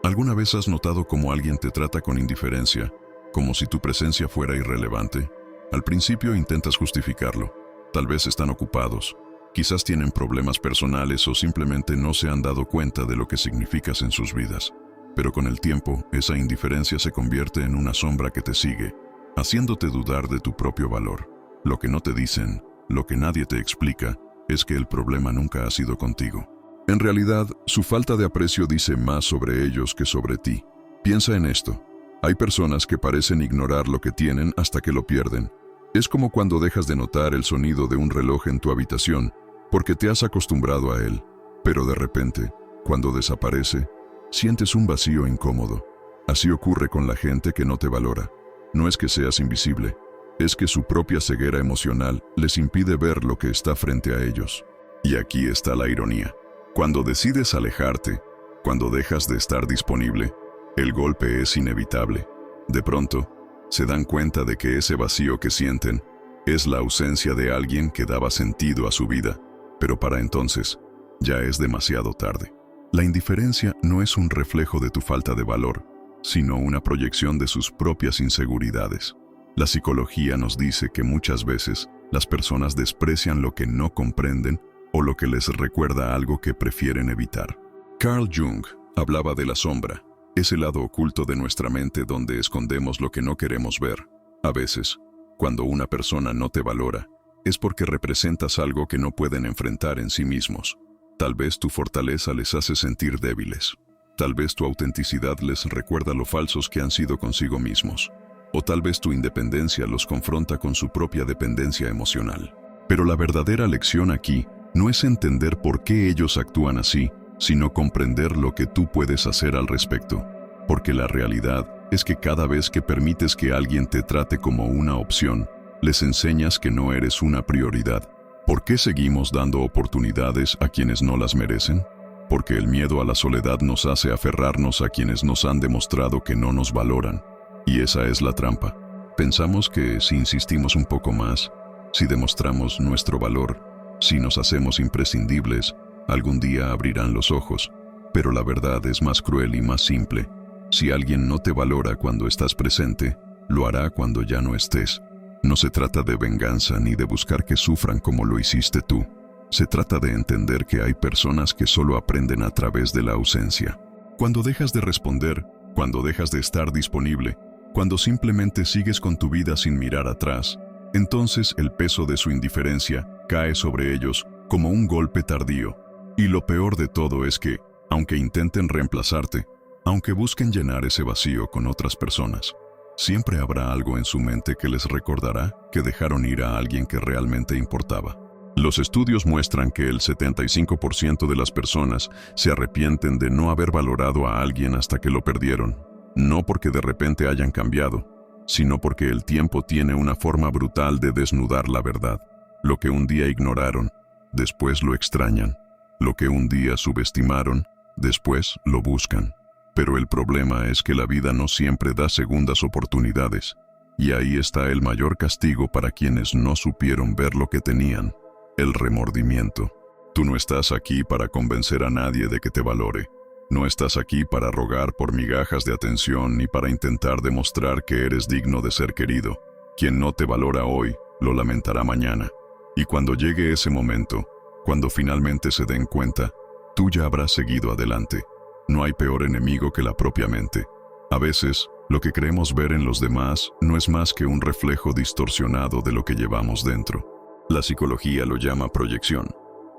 ¿Alguna vez has notado cómo alguien te trata con indiferencia, como si tu presencia fuera irrelevante? Al principio intentas justificarlo. Tal vez están ocupados, quizás tienen problemas personales o simplemente no se han dado cuenta de lo que significas en sus vidas. Pero con el tiempo, esa indiferencia se convierte en una sombra que te sigue, haciéndote dudar de tu propio valor. Lo que no te dicen, lo que nadie te explica, es que el problema nunca ha sido contigo. En realidad, su falta de aprecio dice más sobre ellos que sobre ti. Piensa en esto. Hay personas que parecen ignorar lo que tienen hasta que lo pierden. Es como cuando dejas de notar el sonido de un reloj en tu habitación, porque te has acostumbrado a él. Pero de repente, cuando desaparece, sientes un vacío incómodo. Así ocurre con la gente que no te valora. No es que seas invisible, es que su propia ceguera emocional les impide ver lo que está frente a ellos. Y aquí está la ironía. Cuando decides alejarte, cuando dejas de estar disponible, el golpe es inevitable. De pronto, se dan cuenta de que ese vacío que sienten es la ausencia de alguien que daba sentido a su vida, pero para entonces, ya es demasiado tarde. La indiferencia no es un reflejo de tu falta de valor, sino una proyección de sus propias inseguridades. La psicología nos dice que muchas veces las personas desprecian lo que no comprenden o lo que les recuerda algo que prefieren evitar. Carl Jung hablaba de la sombra, ese lado oculto de nuestra mente donde escondemos lo que no queremos ver. A veces, cuando una persona no te valora, es porque representas algo que no pueden enfrentar en sí mismos. Tal vez tu fortaleza les hace sentir débiles. Tal vez tu autenticidad les recuerda lo falsos que han sido consigo mismos. O tal vez tu independencia los confronta con su propia dependencia emocional. Pero la verdadera lección aquí no es entender por qué ellos actúan así, sino comprender lo que tú puedes hacer al respecto. Porque la realidad es que cada vez que permites que alguien te trate como una opción, les enseñas que no eres una prioridad. ¿Por qué seguimos dando oportunidades a quienes no las merecen? Porque el miedo a la soledad nos hace aferrarnos a quienes nos han demostrado que no nos valoran. Y esa es la trampa. Pensamos que si insistimos un poco más, si demostramos nuestro valor, si nos hacemos imprescindibles, algún día abrirán los ojos. Pero la verdad es más cruel y más simple. Si alguien no te valora cuando estás presente, lo hará cuando ya no estés. No se trata de venganza ni de buscar que sufran como lo hiciste tú. Se trata de entender que hay personas que solo aprenden a través de la ausencia. Cuando dejas de responder, cuando dejas de estar disponible, cuando simplemente sigues con tu vida sin mirar atrás, entonces el peso de su indiferencia cae sobre ellos como un golpe tardío. Y lo peor de todo es que, aunque intenten reemplazarte, aunque busquen llenar ese vacío con otras personas, siempre habrá algo en su mente que les recordará que dejaron ir a alguien que realmente importaba. Los estudios muestran que el 75% de las personas se arrepienten de no haber valorado a alguien hasta que lo perdieron, no porque de repente hayan cambiado, sino porque el tiempo tiene una forma brutal de desnudar la verdad. Lo que un día ignoraron, después lo extrañan. Lo que un día subestimaron, después lo buscan. Pero el problema es que la vida no siempre da segundas oportunidades, y ahí está el mayor castigo para quienes no supieron ver lo que tenían: el remordimiento. Tú no estás aquí para convencer a nadie de que te valore. No estás aquí para rogar por migajas de atención ni para intentar demostrar que eres digno de ser querido. Quien no te valora hoy, lo lamentará mañana. Y cuando llegue ese momento, cuando finalmente se den cuenta, tú ya habrás seguido adelante. No hay peor enemigo que la propia mente. A veces, lo que creemos ver en los demás no es más que un reflejo distorsionado de lo que llevamos dentro. La psicología lo llama proyección,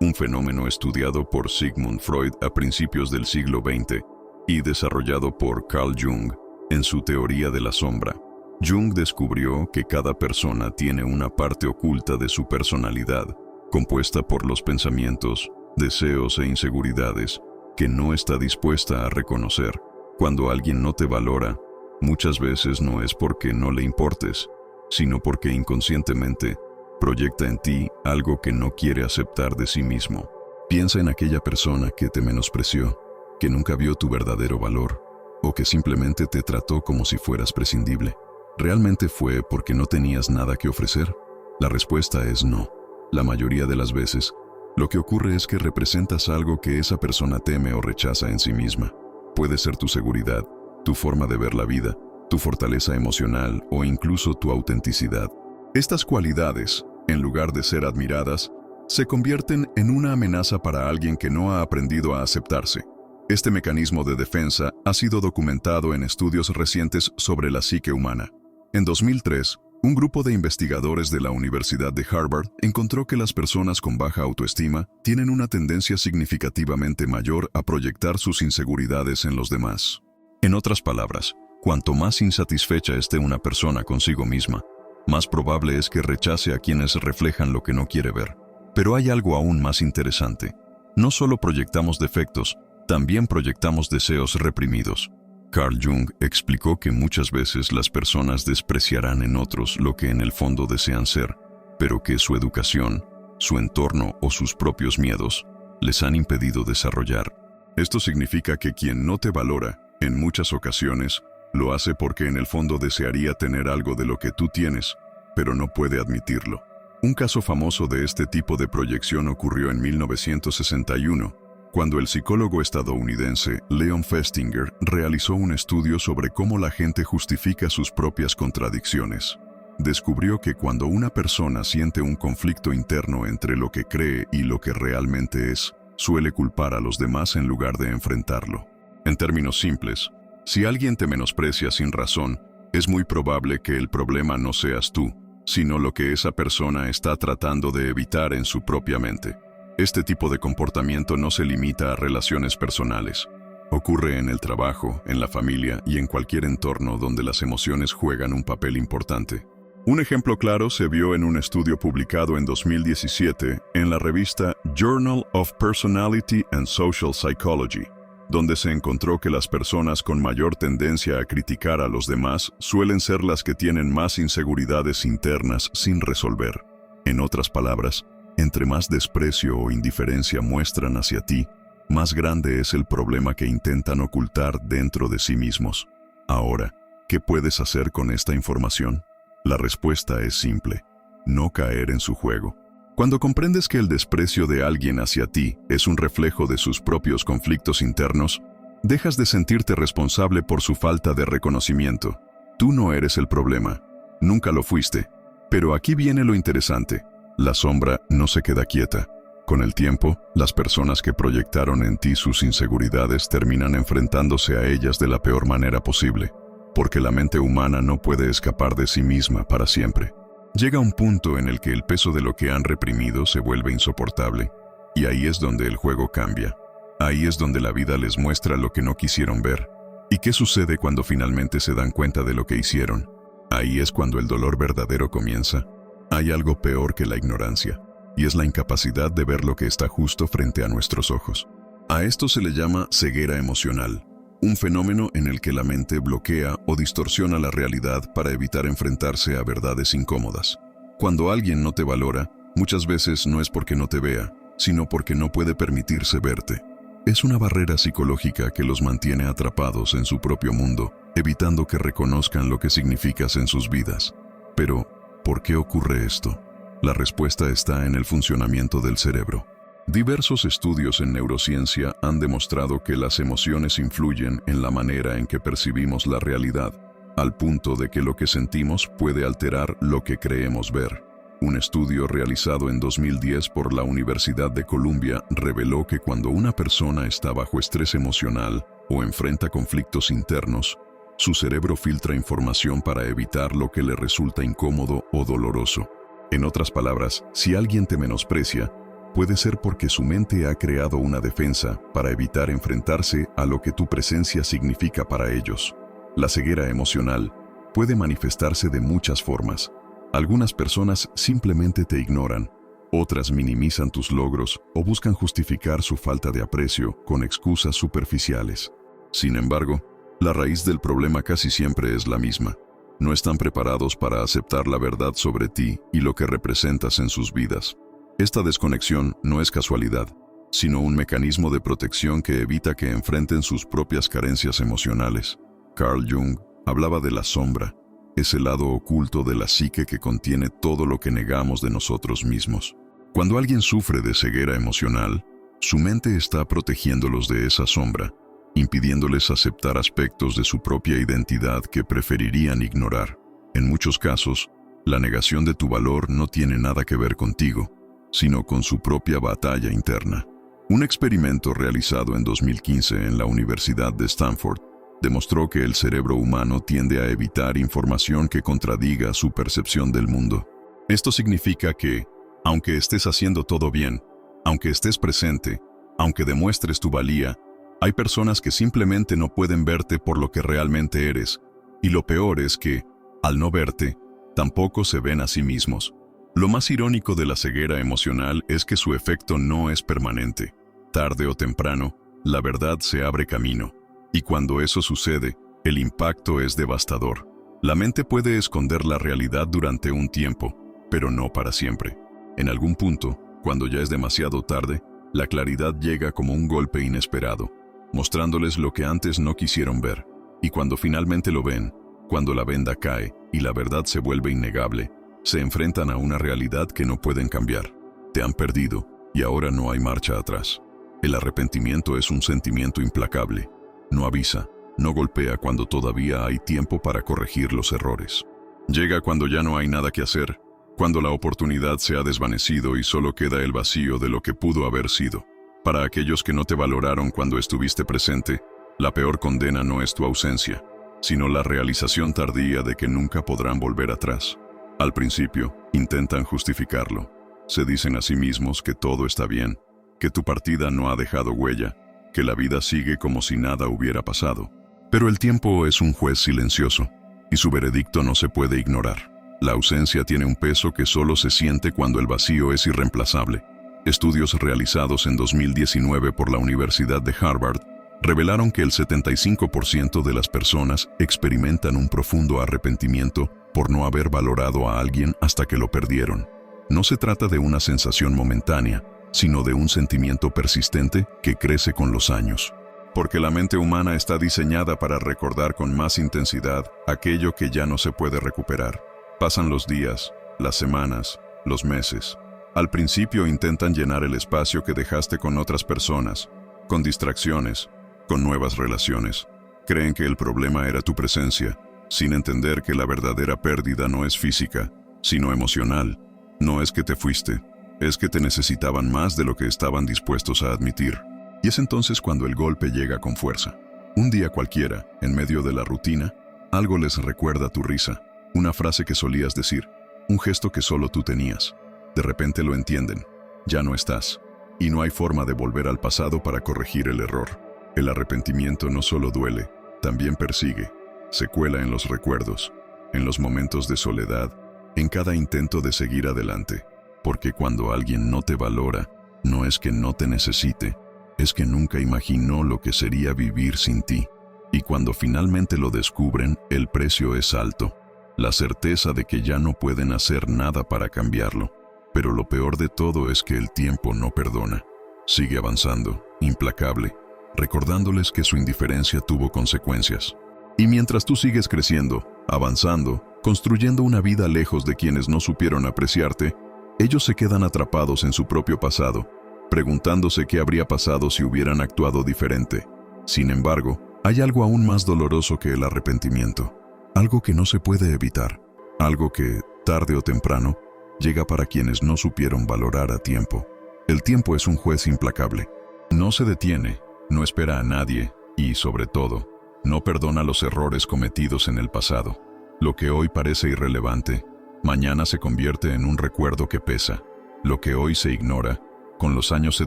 un fenómeno estudiado por Sigmund Freud a principios del siglo XX y desarrollado por Carl Jung en su teoría de la sombra. Jung descubrió que cada persona tiene una parte oculta de su personalidad, compuesta por los pensamientos, deseos e inseguridades, que no está dispuesta a reconocer. Cuando alguien no te valora, muchas veces no es porque no le importes, sino porque inconscientemente proyecta en ti algo que no quiere aceptar de sí mismo. Piensa en aquella persona que te menospreció, que nunca vio tu verdadero valor, o que simplemente te trató como si fueras prescindible. ¿Realmente fue porque no tenías nada que ofrecer? La respuesta es no. La mayoría de las veces, lo que ocurre es que representas algo que esa persona teme o rechaza en sí misma. Puede ser tu seguridad, tu forma de ver la vida, tu fortaleza emocional o incluso tu autenticidad. Estas cualidades, en lugar de ser admiradas, se convierten en una amenaza para alguien que no ha aprendido a aceptarse. Este mecanismo de defensa ha sido documentado en estudios recientes sobre la psique humana. En 2003, un grupo de investigadores de la Universidad de Harvard encontró que las personas con baja autoestima tienen una tendencia significativamente mayor a proyectar sus inseguridades en los demás. En otras palabras, cuanto más insatisfecha esté una persona consigo misma, más probable es que rechace a quienes reflejan lo que no quiere ver. Pero hay algo aún más interesante. No solo proyectamos defectos, también proyectamos deseos reprimidos. Carl Jung explicó que muchas veces las personas despreciarán en otros lo que en el fondo desean ser, pero que su educación, su entorno o sus propios miedos les han impedido desarrollar. Esto significa que quien no te valora, en muchas ocasiones, lo hace porque en el fondo desearía tener algo de lo que tú tienes, pero no puede admitirlo. Un caso famoso de este tipo de proyección ocurrió en 1961, cuando el psicólogo estadounidense Leon Festinger realizó un estudio sobre cómo la gente justifica sus propias contradicciones. Descubrió que cuando una persona siente un conflicto interno entre lo que cree y lo que realmente es, suele culpar a los demás en lugar de enfrentarlo. En términos simples, si alguien te menosprecia sin razón, es muy probable que el problema no seas tú, sino lo que esa persona está tratando de evitar en su propia mente. Este tipo de comportamiento no se limita a relaciones personales. Ocurre en el trabajo, en la familia y en cualquier entorno donde las emociones juegan un papel importante. Un ejemplo claro se vio en un estudio publicado en 2017 en la revista Journal of Personality and Social Psychology, donde se encontró que las personas con mayor tendencia a criticar a los demás suelen ser las que tienen más inseguridades internas sin resolver. En otras palabras, entre más desprecio o indiferencia muestran hacia ti, más grande es el problema que intentan ocultar dentro de sí mismos. Ahora, ¿qué puedes hacer con esta información? La respuesta es simple: no caer en su juego. Cuando comprendes que el desprecio de alguien hacia ti es un reflejo de sus propios conflictos internos, dejas de sentirte responsable por su falta de reconocimiento. Tú no eres el problema, nunca lo fuiste. Pero aquí viene lo interesante: la sombra no se queda quieta. Con el tiempo, las personas que proyectaron en ti sus inseguridades terminan enfrentándose a ellas de la peor manera posible, porque la mente humana no puede escapar de sí misma para siempre. Llega un punto en el que el peso de lo que han reprimido se vuelve insoportable, y ahí es donde el juego cambia. Ahí es donde la vida les muestra lo que no quisieron ver. ¿Y qué sucede cuando finalmente se dan cuenta de lo que hicieron? Ahí es cuando el dolor verdadero comienza. Hay algo peor que la ignorancia, y es la incapacidad de ver lo que está justo frente a nuestros ojos. A esto se le llama ceguera emocional, un fenómeno en el que la mente bloquea o distorsiona la realidad para evitar enfrentarse a verdades incómodas. Cuando alguien no te valora, muchas veces no es porque no te vea, sino porque no puede permitirse verte. Es una barrera psicológica que los mantiene atrapados en su propio mundo, evitando que reconozcan lo que significas en sus vidas. Pero, ¿por qué ocurre esto? La respuesta está en el funcionamiento del cerebro. Diversos estudios en neurociencia han demostrado que las emociones influyen en la manera en que percibimos la realidad, al punto de que lo que sentimos puede alterar lo que creemos ver. Un estudio realizado en 2010 por la Universidad de Columbia reveló que cuando una persona está bajo estrés emocional o enfrenta conflictos internos, su cerebro filtra información para evitar lo que le resulta incómodo o doloroso. En otras palabras, si alguien te menosprecia, puede ser porque su mente ha creado una defensa para evitar enfrentarse a lo que tu presencia significa para ellos. La ceguera emocional puede manifestarse de muchas formas. Algunas personas simplemente te ignoran, otras minimizan tus logros o buscan justificar su falta de aprecio con excusas superficiales. Sin embargo, la raíz del problema casi siempre es la misma. No están preparados para aceptar la verdad sobre ti y lo que representas en sus vidas. Esta desconexión no es casualidad, sino un mecanismo de protección que evita que enfrenten sus propias carencias emocionales. Carl Jung hablaba de la sombra, ese lado oculto de la psique que contiene todo lo que negamos de nosotros mismos. Cuando alguien sufre de ceguera emocional, su mente está protegiéndolos de esa sombra, impidiéndoles aceptar aspectos de su propia identidad que preferirían ignorar. En muchos casos, la negación de tu valor no tiene nada que ver contigo, sino con su propia batalla interna. Un experimento realizado en 2015 en la Universidad de Stanford demostró que el cerebro humano tiende a evitar información que contradiga su percepción del mundo. Esto significa que, aunque estés haciendo todo bien, aunque estés presente, aunque demuestres tu valía, hay personas que simplemente no pueden verte por lo que realmente eres, y lo peor es que, al no verte, tampoco se ven a sí mismos. Lo más irónico de la ceguera emocional es que su efecto no es permanente. Tarde o temprano, la verdad se abre camino, y cuando eso sucede, el impacto es devastador. La mente puede esconder la realidad durante un tiempo, pero no para siempre. En algún punto, cuando ya es demasiado tarde, la claridad llega como un golpe inesperado, mostrándoles lo que antes no quisieron ver. Y cuando finalmente lo ven, cuando la venda cae y la verdad se vuelve innegable, se enfrentan a una realidad que no pueden cambiar. Te han perdido y ahora no hay marcha atrás. El arrepentimiento es un sentimiento implacable. No avisa, no golpea cuando todavía hay tiempo para corregir los errores. Llega cuando ya no hay nada que hacer, cuando la oportunidad se ha desvanecido y solo queda el vacío de lo que pudo haber sido. Para aquellos que no te valoraron cuando estuviste presente, la peor condena no es tu ausencia, sino la realización tardía de que nunca podrán volver atrás. Al principio, intentan justificarlo. Se dicen a sí mismos que todo está bien, que tu partida no ha dejado huella, que la vida sigue como si nada hubiera pasado. Pero el tiempo es un juez silencioso, y su veredicto no se puede ignorar. La ausencia tiene un peso que solo se siente cuando el vacío es irreemplazable. Estudios realizados en 2019 por la Universidad de Harvard revelaron que el 75% de las personas experimentan un profundo arrepentimiento por no haber valorado a alguien hasta que lo perdieron. No se trata de una sensación momentánea, sino de un sentimiento persistente que crece con los años. Porque la mente humana está diseñada para recordar con más intensidad aquello que ya no se puede recuperar. Pasan los días, las semanas, los meses. Al principio intentan llenar el espacio que dejaste con otras personas, con distracciones, con nuevas relaciones. Creen que el problema era tu presencia, sin entender que la verdadera pérdida no es física, sino emocional. No es que te fuiste, es que te necesitaban más de lo que estaban dispuestos a admitir. Y es entonces cuando el golpe llega con fuerza. Un día cualquiera, en medio de la rutina, algo les recuerda tu risa, una frase que solías decir, un gesto que solo tú tenías. De repente lo entienden, ya no estás, y no hay forma de volver al pasado para corregir el error. El arrepentimiento no solo duele, también persigue, se cuela en los recuerdos, en los momentos de soledad, en cada intento de seguir adelante, porque cuando alguien no te valora, no es que no te necesite, es que nunca imaginó lo que sería vivir sin ti. Y cuando finalmente lo descubren, el precio es alto, la certeza de que ya no pueden hacer nada para cambiarlo. Pero lo peor de todo es que el tiempo no perdona. Sigue avanzando, implacable, recordándoles que su indiferencia tuvo consecuencias. Y mientras tú sigues creciendo, avanzando, construyendo una vida lejos de quienes no supieron apreciarte, ellos se quedan atrapados en su propio pasado, preguntándose qué habría pasado si hubieran actuado diferente. Sin embargo, hay algo aún más doloroso que el arrepentimiento, algo que no se puede evitar, algo que, tarde o temprano, llega para quienes no supieron valorar a tiempo. El tiempo es un juez implacable. No se detiene, no espera a nadie y, sobre todo, no perdona los errores cometidos en el pasado. Lo que hoy parece irrelevante, mañana se convierte en un recuerdo que pesa. Lo que hoy se ignora, con los años se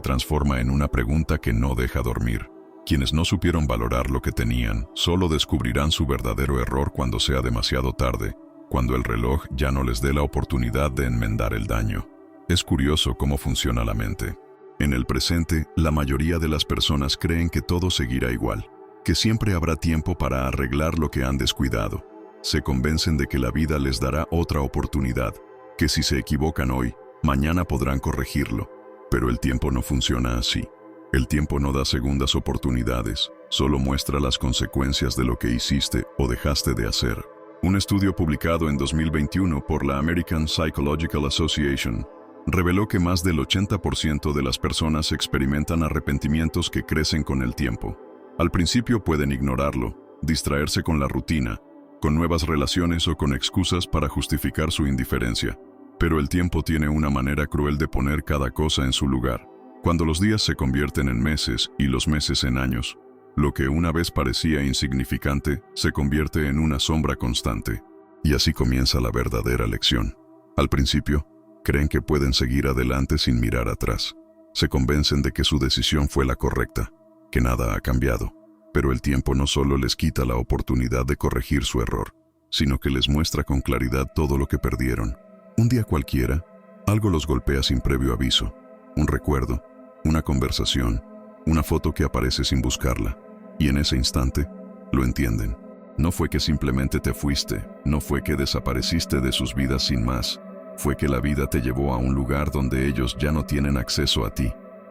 transforma en una pregunta que no deja dormir. Quienes no supieron valorar lo que tenían, solo descubrirán su verdadero error cuando sea demasiado tarde, cuando el reloj ya no les dé la oportunidad de enmendar el daño. Es curioso cómo funciona la mente. En el presente, la mayoría de las personas creen que todo seguirá igual, que siempre habrá tiempo para arreglar lo que han descuidado. Se convencen de que la vida les dará otra oportunidad, que si se equivocan hoy, mañana podrán corregirlo. Pero el tiempo no funciona así. El tiempo no da segundas oportunidades, solo muestra las consecuencias de lo que hiciste o dejaste de hacer. Un estudio publicado en 2021 por la American Psychological Association reveló que más del 80% de las personas experimentan arrepentimientos que crecen con el tiempo. Al principio pueden ignorarlo, distraerse con la rutina, con nuevas relaciones o con excusas para justificar su indiferencia. Pero el tiempo tiene una manera cruel de poner cada cosa en su lugar. Cuando los días se convierten en meses y los meses en años, lo que una vez parecía insignificante se convierte en una sombra constante. Y así comienza la verdadera lección. Al principio, creen que pueden seguir adelante sin mirar atrás. Se convencen de que su decisión fue la correcta, que nada ha cambiado. Pero el tiempo no solo les quita la oportunidad de corregir su error, sino que les muestra con claridad todo lo que perdieron. Un día cualquiera, algo los golpea sin previo aviso. Un recuerdo, una conversación, una foto que aparece sin buscarla. Y en ese instante, lo entienden. No fue que simplemente te fuiste, no fue que desapareciste de sus vidas sin más. Fue que la vida te llevó a un lugar donde ellos ya no tienen acceso a ti.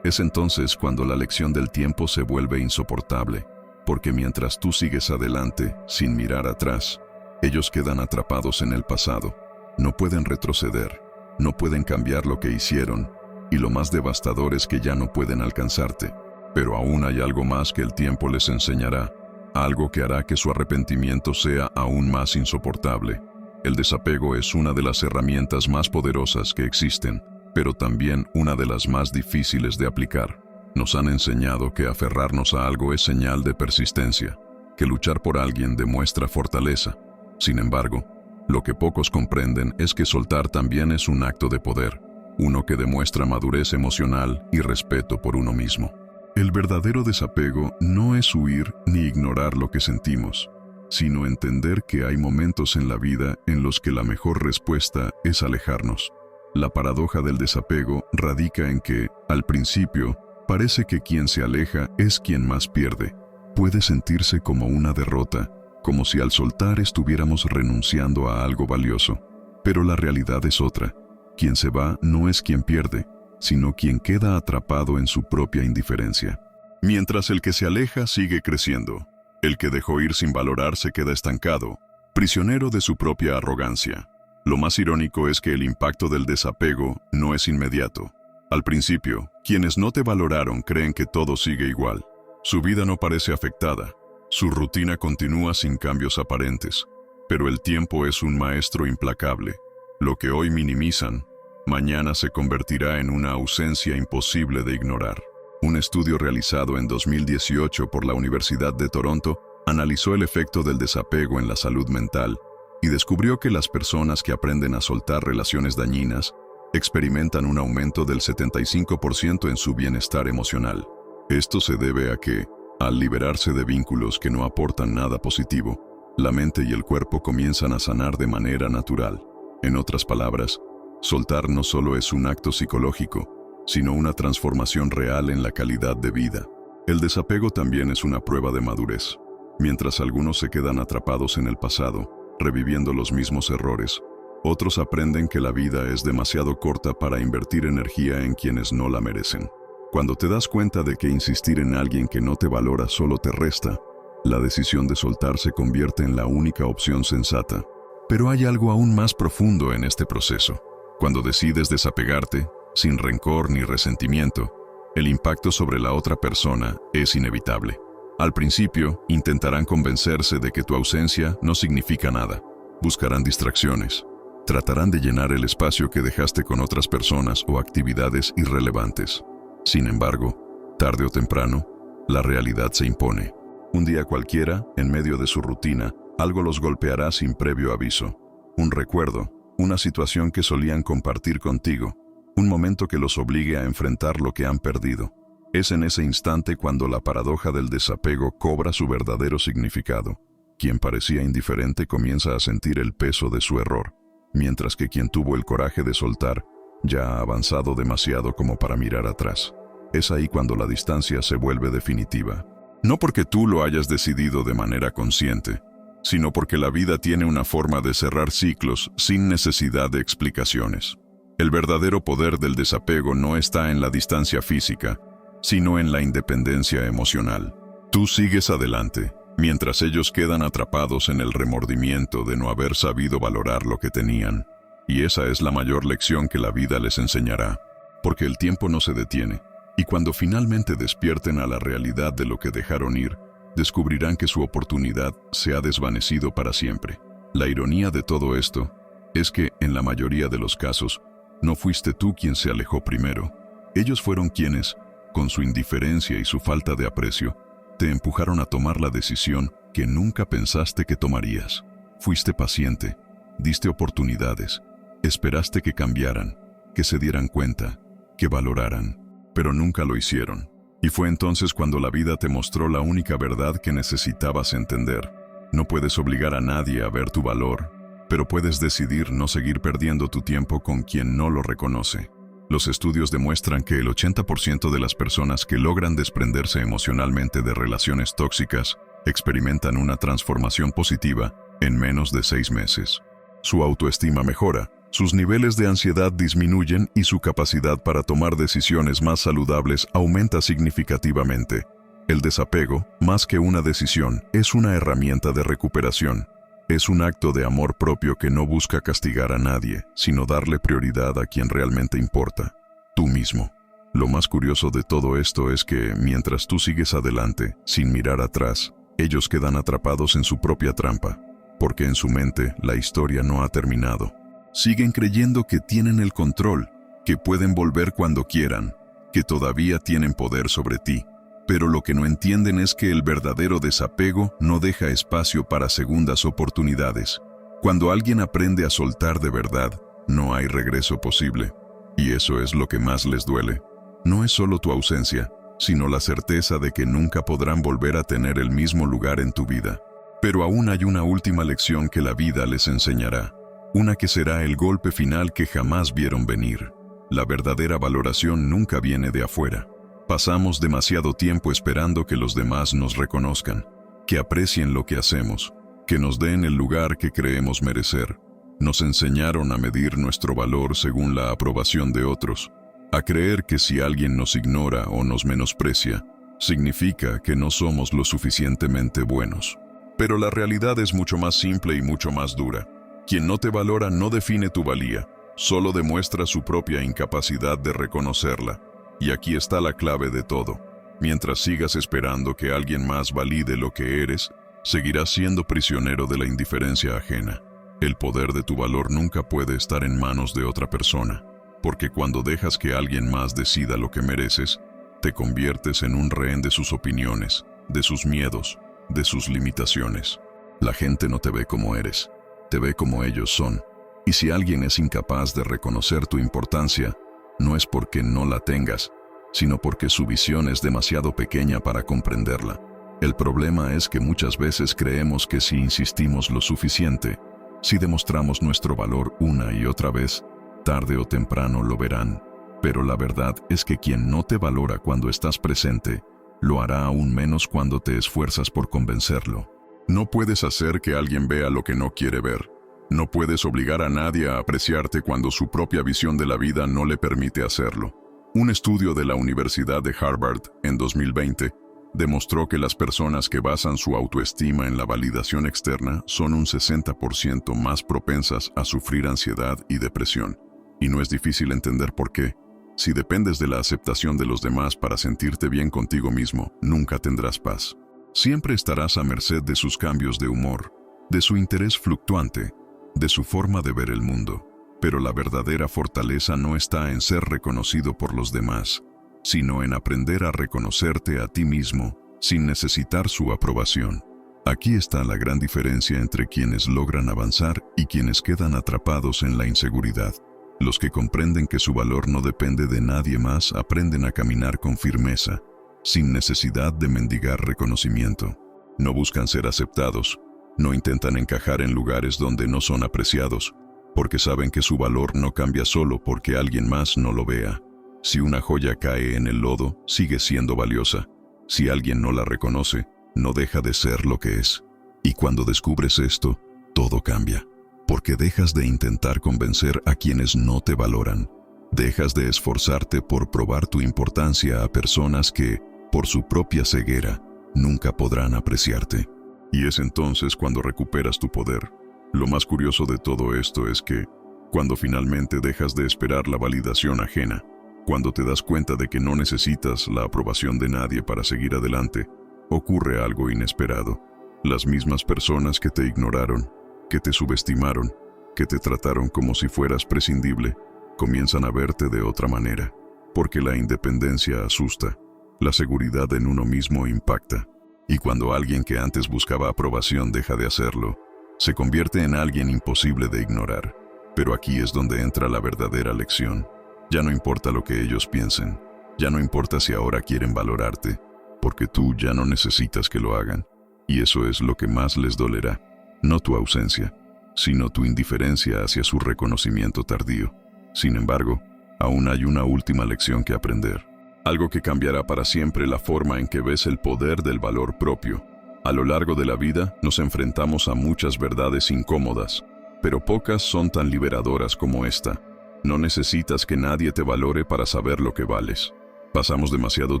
Es entonces cuando la lección del tiempo se vuelve insoportable, porque mientras tú sigues adelante, sin mirar atrás, ellos quedan atrapados en el pasado. No pueden retroceder, no pueden cambiar lo que hicieron, y lo más devastador es que ya no pueden alcanzarte. Pero aún hay algo más que el tiempo les enseñará, algo que hará que su arrepentimiento sea aún más insoportable. El desapego es una de las herramientas más poderosas que existen, pero también una de las más difíciles de aplicar. Nos han enseñado que aferrarnos a algo es señal de persistencia, que luchar por alguien demuestra fortaleza. Sin embargo, lo que pocos comprenden es que soltar también es un acto de poder, uno que demuestra madurez emocional y respeto por uno mismo. El verdadero desapego no es huir ni ignorar lo que sentimos, sino entender que hay momentos en la vida en los que la mejor respuesta es alejarnos. La paradoja del desapego radica en que, al principio, parece que quien se aleja es quien más pierde. Puede sentirse como una derrota, como si al soltar estuviéramos renunciando a algo valioso. Pero la realidad es otra. Quien se va no es quien pierde, sino quien queda atrapado en su propia indiferencia. Mientras el que se aleja sigue creciendo, el que dejó ir sin valorar se queda estancado, prisionero de su propia arrogancia. Lo más irónico es que el impacto del desapego no es inmediato. Al principio, quienes no te valoraron creen que todo sigue igual. Su vida no parece afectada. Su rutina continúa sin cambios aparentes. Pero el tiempo es un maestro implacable. Lo que hoy minimizan, mañana se convertirá en una ausencia imposible de ignorar. Un estudio realizado en 2018 por la Universidad de Toronto analizó el efecto del desapego en la salud mental y descubrió que las personas que aprenden a soltar relaciones dañinas experimentan un aumento del 75% en su bienestar emocional. Esto se debe a que, al liberarse de vínculos que no aportan nada positivo, la mente y el cuerpo comienzan a sanar de manera natural. En otras palabras, soltar no solo es un acto psicológico, sino una transformación real en la calidad de vida. El desapego también es una prueba de madurez. Mientras algunos se quedan atrapados en el pasado, reviviendo los mismos errores, otros aprenden que la vida es demasiado corta para invertir energía en quienes no la merecen. Cuando te das cuenta de que insistir en alguien que no te valora solo te resta, la decisión de soltar se convierte en la única opción sensata. Pero hay algo aún más profundo en este proceso. Cuando decides desapegarte, sin rencor ni resentimiento, el impacto sobre la otra persona es inevitable. Al principio, intentarán convencerse de que tu ausencia no significa nada. Buscarán distracciones. Tratarán de llenar el espacio que dejaste con otras personas o actividades irrelevantes. Sin embargo, tarde o temprano, la realidad se impone. Un día cualquiera, en medio de su rutina, algo los golpeará sin previo aviso. Un recuerdo, una situación que solían compartir contigo, un momento que los obligue a enfrentar lo que han perdido. Es en ese instante cuando la paradoja del desapego cobra su verdadero significado. Quien parecía indiferente comienza a sentir el peso de su error, mientras que quien tuvo el coraje de soltar ya ha avanzado demasiado como para mirar atrás. Es ahí cuando la distancia se vuelve definitiva. No porque tú lo hayas decidido de manera consciente, sino porque la vida tiene una forma de cerrar ciclos sin necesidad de explicaciones. El verdadero poder del desapego no está en la distancia física, sino en la independencia emocional. Tú sigues adelante, mientras ellos quedan atrapados en el remordimiento de no haber sabido valorar lo que tenían. Y esa es la mayor lección que la vida les enseñará, porque el tiempo no se detiene, y cuando finalmente despierten a la realidad de lo que dejaron ir, descubrirán que su oportunidad se ha desvanecido para siempre. La ironía de todo esto es que, en la mayoría de los casos, no fuiste tú quien se alejó primero. Ellos fueron quienes, con su indiferencia y su falta de aprecio, te empujaron a tomar la decisión que nunca pensaste que tomarías. Fuiste paciente, diste oportunidades, esperaste que cambiaran, que se dieran cuenta, que valoraran, pero nunca lo hicieron. Y fue entonces cuando la vida te mostró la única verdad que necesitabas entender. No puedes obligar a nadie a ver tu valor, pero puedes decidir no seguir perdiendo tu tiempo con quien no lo reconoce. Los estudios demuestran que el 80% de las personas que logran desprenderse emocionalmente de relaciones tóxicas experimentan una transformación positiva en menos de 6 meses. Su autoestima mejora, sus niveles de ansiedad disminuyen y su capacidad para tomar decisiones más saludables aumenta significativamente. El desapego, más que una decisión, es una herramienta de recuperación. Es un acto de amor propio que no busca castigar a nadie, sino darle prioridad a quien realmente importa, tú mismo. Lo más curioso de todo esto es que, mientras tú sigues adelante, sin mirar atrás, ellos quedan atrapados en su propia trampa, porque en su mente la historia no ha terminado. Siguen creyendo que tienen el control, que pueden volver cuando quieran, que todavía tienen poder sobre ti. Pero lo que no entienden es que el verdadero desapego no deja espacio para segundas oportunidades. Cuando alguien aprende a soltar de verdad, no hay regreso posible. Y eso es lo que más les duele. No es solo tu ausencia, sino la certeza de que nunca podrán volver a tener el mismo lugar en tu vida. Pero aún hay una última lección que la vida les enseñará. Una que será el golpe final que jamás vieron venir. La verdadera valoración nunca viene de afuera. Pasamos demasiado tiempo esperando que los demás nos reconozcan, que aprecien lo que hacemos, que nos den el lugar que creemos merecer. Nos enseñaron a medir nuestro valor según la aprobación de otros, a creer que si alguien nos ignora o nos menosprecia, significa que no somos lo suficientemente buenos. Pero la realidad es mucho más simple y mucho más dura. Quien no te valora no define tu valía, solo demuestra su propia incapacidad de reconocerla. Y aquí está la clave de todo. Mientras sigas esperando que alguien más valide lo que eres, seguirás siendo prisionero de la indiferencia ajena. El poder de tu valor nunca puede estar en manos de otra persona, porque cuando dejas que alguien más decida lo que mereces, te conviertes en un rehén de sus opiniones, de sus miedos, de sus limitaciones. La gente no te ve como eres, te ve como ellos son. Y si alguien es incapaz de reconocer tu importancia, no es porque no la tengas, sino porque su visión es demasiado pequeña para comprenderla. El problema es que muchas veces creemos que si insistimos lo suficiente, si demostramos nuestro valor una y otra vez, tarde o temprano lo verán. Pero la verdad es que quien no te valora cuando estás presente, lo hará aún menos cuando te esfuerzas por convencerlo. No puedes hacer que alguien vea lo que no quiere ver. No puedes obligar a nadie a apreciarte cuando su propia visión de la vida no le permite hacerlo. Un estudio de la Universidad de Harvard en 2020 demostró que las personas que basan su autoestima en la validación externa son un 60% más propensas a sufrir ansiedad y depresión. Y no es difícil entender por qué. Si dependes de la aceptación de los demás para sentirte bien contigo mismo, nunca tendrás paz. Siempre estarás a merced de sus cambios de humor, de su interés fluctuante, de su forma de ver el mundo. Pero la verdadera fortaleza no está en ser reconocido por los demás, sino en aprender a reconocerte a ti mismo sin necesitar su aprobación. Aquí está la gran diferencia entre quienes logran avanzar y quienes quedan atrapados en la inseguridad. Los que comprenden que su valor no depende de nadie más aprenden a caminar con firmeza, sin necesidad de mendigar reconocimiento. No buscan ser aceptados, no intentan encajar en lugares donde no son apreciados, porque saben que su valor no cambia solo porque alguien más no lo vea. Si una joya cae en el lodo, sigue siendo valiosa. Si alguien no la reconoce, no deja de ser lo que es. Y cuando descubres esto, todo cambia. Porque dejas de intentar convencer a quienes no te valoran. Dejas de esforzarte por probar tu importancia a personas que, por su propia ceguera, nunca podrán apreciarte. Y es entonces cuando recuperas tu poder. Lo más curioso de todo esto es que, cuando finalmente dejas de esperar la validación ajena, cuando te das cuenta de que no necesitas la aprobación de nadie para seguir adelante, ocurre algo inesperado. Las mismas personas que te ignoraron, que te subestimaron, que te trataron como si fueras prescindible, comienzan a verte de otra manera, porque la independencia asusta, la seguridad en uno mismo impacta, y cuando alguien que antes buscaba aprobación deja de hacerlo, se convierte en alguien imposible de ignorar. Pero aquí es donde entra la verdadera lección. Ya no importa lo que ellos piensen, ya no importa si ahora quieren valorarte, porque tú ya no necesitas que lo hagan, y eso es lo que más les dolerá, no tu ausencia, sino tu indiferencia hacia su reconocimiento tardío. Sin embargo, aún hay una última lección que aprender, algo que cambiará para siempre la forma en que ves el poder del valor propio. A lo largo de la vida nos enfrentamos a muchas verdades incómodas, pero pocas son tan liberadoras como esta. No necesitas que nadie te valore para saber lo que vales. Pasamos demasiado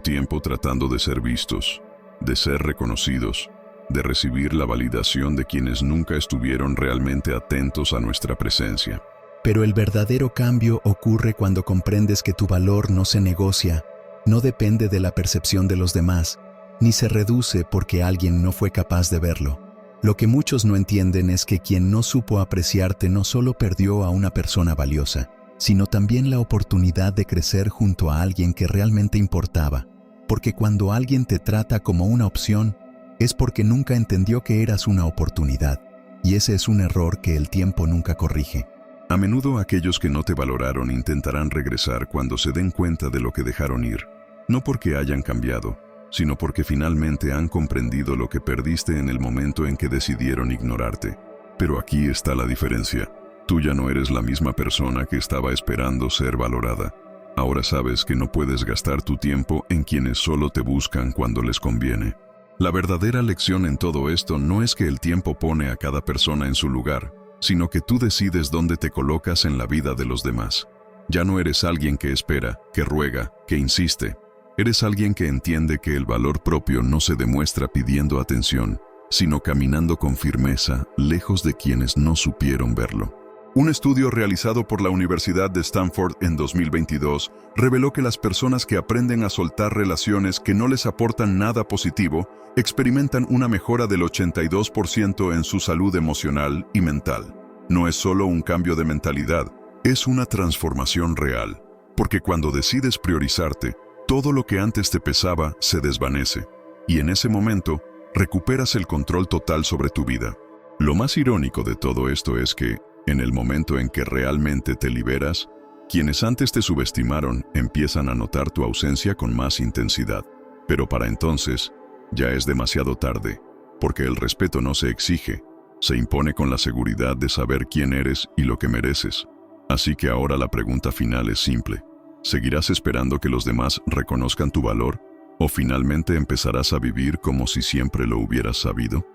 tiempo tratando de ser vistos, de ser reconocidos, de recibir la validación de quienes nunca estuvieron realmente atentos a nuestra presencia. Pero el verdadero cambio ocurre cuando comprendes que tu valor no se negocia, no depende de la percepción de los demás, ni se reduce porque alguien no fue capaz de verlo. Lo que muchos no entienden es que quien no supo apreciarte no solo perdió a una persona valiosa, sino también la oportunidad de crecer junto a alguien que realmente importaba. Porque cuando alguien te trata como una opción, es porque nunca entendió que eras una oportunidad, y ese es un error que el tiempo nunca corrige. A menudo aquellos que no te valoraron intentarán regresar cuando se den cuenta de lo que dejaron ir, no porque hayan cambiado, sino porque finalmente han comprendido lo que perdiste en el momento en que decidieron ignorarte. Pero aquí está la diferencia. Tú ya no eres la misma persona que estaba esperando ser valorada. Ahora sabes que no puedes gastar tu tiempo en quienes solo te buscan cuando les conviene. La verdadera lección en todo esto no es que el tiempo pone a cada persona en su lugar, sino que tú decides dónde te colocas en la vida de los demás. Ya no eres alguien que espera, que ruega, que insiste. Eres alguien que entiende que el valor propio no se demuestra pidiendo atención, sino caminando con firmeza, lejos de quienes no supieron verlo. Un estudio realizado por la Universidad de Stanford en 2022 reveló que las personas que aprenden a soltar relaciones que no les aportan nada positivo experimentan una mejora del 82% en su salud emocional y mental. No es solo un cambio de mentalidad, es una transformación real, porque cuando decides priorizarte, todo lo que antes te pesaba se desvanece, y en ese momento recuperas el control total sobre tu vida. Lo más irónico de todo esto es que, en el momento en que realmente te liberas, quienes antes te subestimaron empiezan a notar tu ausencia con más intensidad. Pero para entonces, ya es demasiado tarde, porque el respeto no se exige, se impone con la seguridad de saber quién eres y lo que mereces. Así que ahora la pregunta final es simple. ¿Seguirás esperando que los demás reconozcan tu valor? ¿O finalmente empezarás a vivir como si siempre lo hubieras sabido?